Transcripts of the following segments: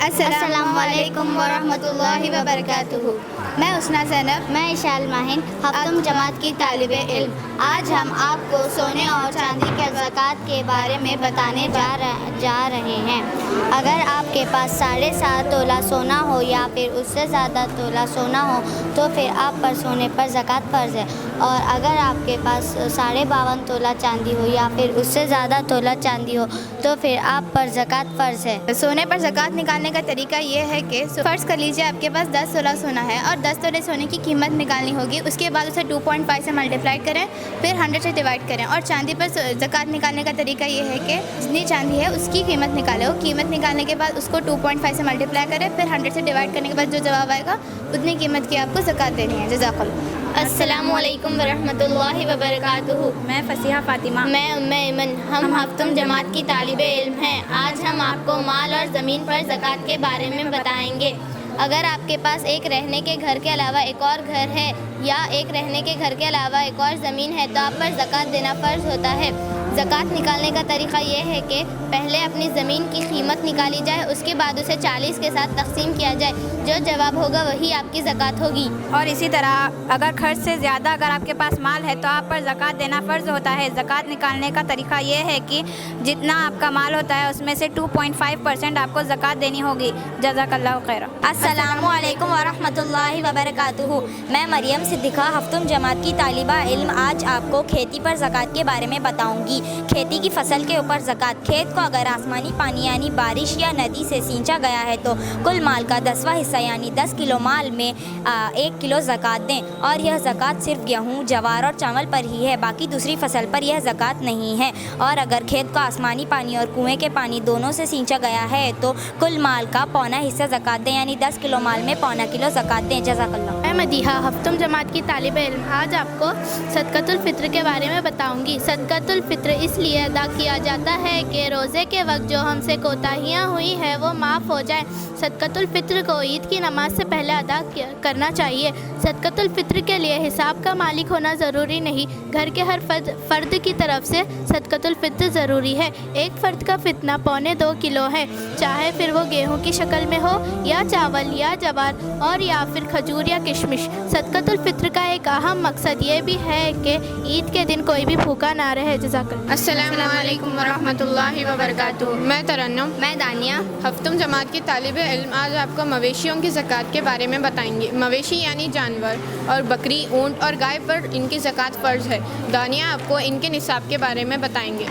السلام علیکم ورحمۃ اللہ وبرکاتہ۔ میں حسنہ زینب، میں اشال ماہن، ہفتم جماعت کی طالب علم۔ آج ہم آپ کو سونے اور چاندی کے زکوٰۃ کے بارے میں بتانے جا رہے ہیں۔ اگر آپ کے پاس 7.5 تولہ سونا ہو یا پھر اس سے زیادہ تولہ سونا ہو تو پھر آپ پر سونے پر زکوٰۃ فرض ہے، اور اگر آپ کے پاس 52.5 تولہ چاندی ہو یا پھر اس سے زیادہ تولہ چاندی ہو تو پھر آپ پر زکوٰۃ فرض ہے۔ سونے پر زکوٰۃ نکالنے کا طریقہ یہ ہے کہ فرض کر لیجیے آپ کے پاس 10 تولہ سونا ہے اور 10 تولے سونے کی قیمت نکالنی ہوگی۔ اس کے بعد اسے 2.5 سے ملٹیپلائی کریں، پھر 100 سے ڈیوائڈ کریں۔ اور چاندی پر زکوٰۃ نکالنے کا طریقہ یہ ہے کہ جتنی چاندی ہے اس کی قیمت نکالیں، قیمت نکالنے کے بعد اس کو 2.5 سے ملٹیپلائی کریں، پھر 100 سے ڈیوائڈ کرنے کے بعد جو جواب آئے گا اتنی قیمت کی آپ کو زکوٰۃ دینی ہے۔ جزاک اللہ۔ السلام علیکم ورحمۃ اللہ وبرکاتہ۔ میں فصیحہ فاطمہ، میں ایمن، ہم ہفتم جماعت کی طالب علم ہیں۔ آج ہم آپ کو مال اور زمین پر زکوٰۃ کے بارے میں بتائیں گے۔ اگر آپ کے پاس ایک رہنے کے گھر کے علاوہ ایک اور گھر ہے یا ایک رہنے کے گھر کے علاوہ ایک اور زمین ہے تو آپ پر زکوٰۃ دینا فرض ہوتا ہے۔ زکوٰۃ نکالنے کا طریقہ یہ ہے کہ پہلے اپنی زمین کی قیمت نکالی جائے، اس کے بعد اسے 40 کے ساتھ تقسیم کیا جائے، جو جواب ہوگا وہی آپ کی زکوٰۃ ہوگی۔ اور اسی طرح اگر خرچ سے زیادہ اگر آپ کے پاس مال ہے تو آپ پر زکوٰۃ دینا فرض ہوتا ہے۔ زکوٰۃ نکالنے کا طریقہ یہ ہے کہ جتنا آپ کا مال ہوتا ہے اس میں سے 2.5% آپ کو زکوٰۃ دینی ہوگی۔ جزاک اللہ خیر۔ السلام علیکم ورحمۃ اللہ وبرکاتہ۔ میں مریم صدیقہ، ہفتم جماعت کی طالبہ علم، آج آپ کو کھیتی پر زکوٰۃ کے بارے میں بتاؤں گی۔ کھیتی کی فصل کے اوپر زکوٰۃ۔ کھیت کو اگر آسمانی پانی یعنی بارش یا ندی سے سینچا گیا ہے تو کل مال کا 10واں حصہ یعنی 10 کلو مال میں 1 کلو زکوٰۃ دیں، اور یہ زکوٰۃ صرف گیہوں، جوار اور چاول پر ہی ہے، باقی دوسری فصل پر یہ زکوٰۃ نہیں ہے۔ اور اگر کھیت کو آسمانی پانی اور کنویں کے پانی دونوں سے سینچا گیا ہے تو کل مال کا پونا حصہ زکوٰۃ دیں، یعنی 10 کلو مال میں پونا کلو زکوٰۃ دیں۔ جزاک اللہ۔ میں مدیحہ، ہفتم جماعت کی طالب علم، آج آپ کو صدقۃ الفطر کے بارے میں بتاؤں گی۔ صدقۃ الفطر اس لیے ادا کیا جاتا ہے کہ روزے کے وقت جو ہم سے کوتاہیاں ہوئی ہیں وہ معاف ہو جائیں۔ صدقۃ الفطر کو عید کی نماز سے پہلے ادا کرنا چاہیے۔ صدقۃ الفطر کے لیے حساب کا مالک ہونا ضروری نہیں، گھر کے ہر فرد کی طرف سے صدقۃ الفطر ضروری ہے۔ ایک فرد کا فتنہ 1.25 کلو ہے، چاہے پھر وہ گیہوں کی شکل میں ہو یا چاول یا جوار اور یا پھر کھجور یا کشمش۔ صدقۃ الفطر کا ایک اہم مقصد یہ بھی ہے کہ عید کے دن کوئی بھی بھوکا نہ رہے۔ جزاک اللہ۔ السلام علیکم ورحمۃ اللہ وبرکاتہ۔ میں ترنم، میں دانیہ، ہفتم جماعت کی طالب علم، آج آپ کو مویشیوں کی زکوٰۃ کے بارے میں بتائیں گے۔ مویشی یعنی جانور، اور بکری، اونٹ اور گائے پر ان کی زکوٰۃ فرض ہے۔ دانیہ آپ کو ان کے نصاب کے بارے میں بتائیں گے۔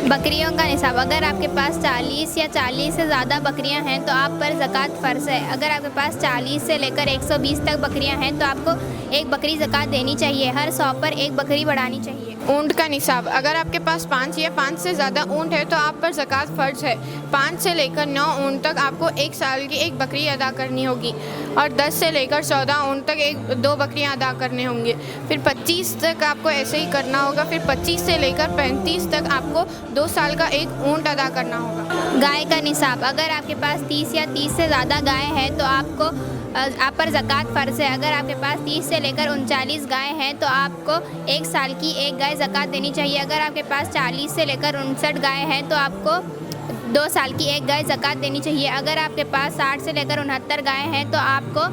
بکریوں کا نصاب۔ اگر آپ کے پاس 40 یا 40 سے زیادہ بکریاں ہیں تو آپ پر زکوٰۃ فرض ہے۔ اگر آپ کے پاس 40 سے لے کر 120 تک بکریاں ہیں تو آپ کو ایک بکری زکوٰۃ دینی چاہیے، ہر 100 پر ایک بکری بڑھانی چاہیے۔ اونٹ کا نصاب۔ اگر آپ کے پاس 5 یا 5 سے زیادہ اونٹ ہے تو آپ پر زکوٰۃ فرض ہے۔ 5 سے لے کر 9 اونٹ تک آپ کو 1 سال کی ایک بکری ادا کرنی ہوگی، اور 10 سے لے کر 14 اونٹ تک 2 بکریاں ادا کرنے ہوں گے۔ پھر 25 تک آپ کو ایسے ہی کرنا ہوگا۔ پھر 25 سے لے کر 35 تک آپ کو 2 سال کا ایک اونٹ ادا کرنا ہوگا۔ گائے کا نصاب۔ اگر آپ کے پاس 30 یا 30 سے زیادہ گائے ہیں تو آپ پر زکوٰۃ فرض ہے۔ اگر آپ کے پاس 30 سے لے کر 39 گائے ہیں تو آپ کو 1 سال کی ایک گائے زکوٰۃ دینی چاہیے۔ اگر آپ کے پاس 40 سے لے کر 59 گائے ہیں تو آپ کو 2 سال کی ایک گائے زکوٰۃ دینی چاہیے۔ اگر آپ کے پاس 60 سے لے کر 69 گائے ہیں تو آپ کو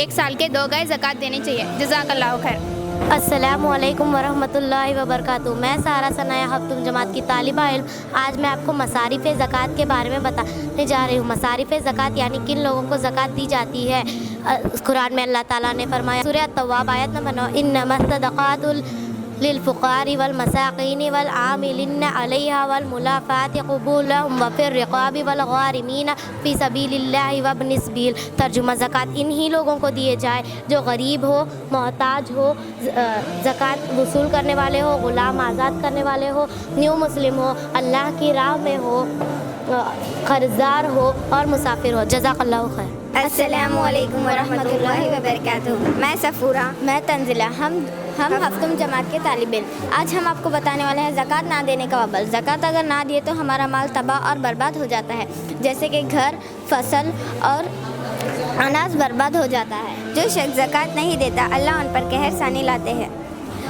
1 سال کے 2 گائے زکوٰۃ دینی چاہیے۔ جزاک اللہ خیر۔ السلام علیکم ورحمۃ اللہ وبرکاتہ۔ میں سارہ ثنایا، ہفتم جماعت کی طالبہ علم، آج میں آپ کو مصارف زکوٰۃ کے بارے میں بتانے جا رہی ہوں۔ مصارف زکوٰۃ یعنی کن لوگوں کو زکوٰۃ دی جاتی ہے۔ قرآن میں اللہ تعالیٰ نے فرمایا، سورہ التوبہ آیت نمبر 9، انما الصدقات للفقراء والمساکین والعاملین علیہا والمولفات قبولہم وفی الرقاب والغارمین فی سبیل اللہ وابن السبیل۔ ترجمہ، زکوٰۃ انہی لوگوں کو دیے جائے جو غریب ہو، محتاج ہو، زکوٰۃ وصول کرنے والے ہو، غلام آزاد کرنے والے ہو، نیو مسلم ہو، اللہ کی راہ میں ہو، قرضدار ہو اور مسافر ہو۔ جزاک اللہ خیر۔ السلام علیکم ورحمۃ اللہ وبرکاتہ۔ میں سفورہ، میں تنزلہ، ہم ہفتم جماعت کے طالب علم، آج ہم آپ کو بتانے والے ہیں زکوٰۃ نہ دینے کا وبال۔ زکوٰۃ اگر نہ دیے تو ہمارا مال تباہ اور برباد ہو جاتا ہے، جیسے کہ گھر، فصل اور اناج برباد ہو جاتا ہے۔ جو شخص زکوٰۃ نہیں دیتا اللہ ان پر قہر ثانی لاتے ہیں۔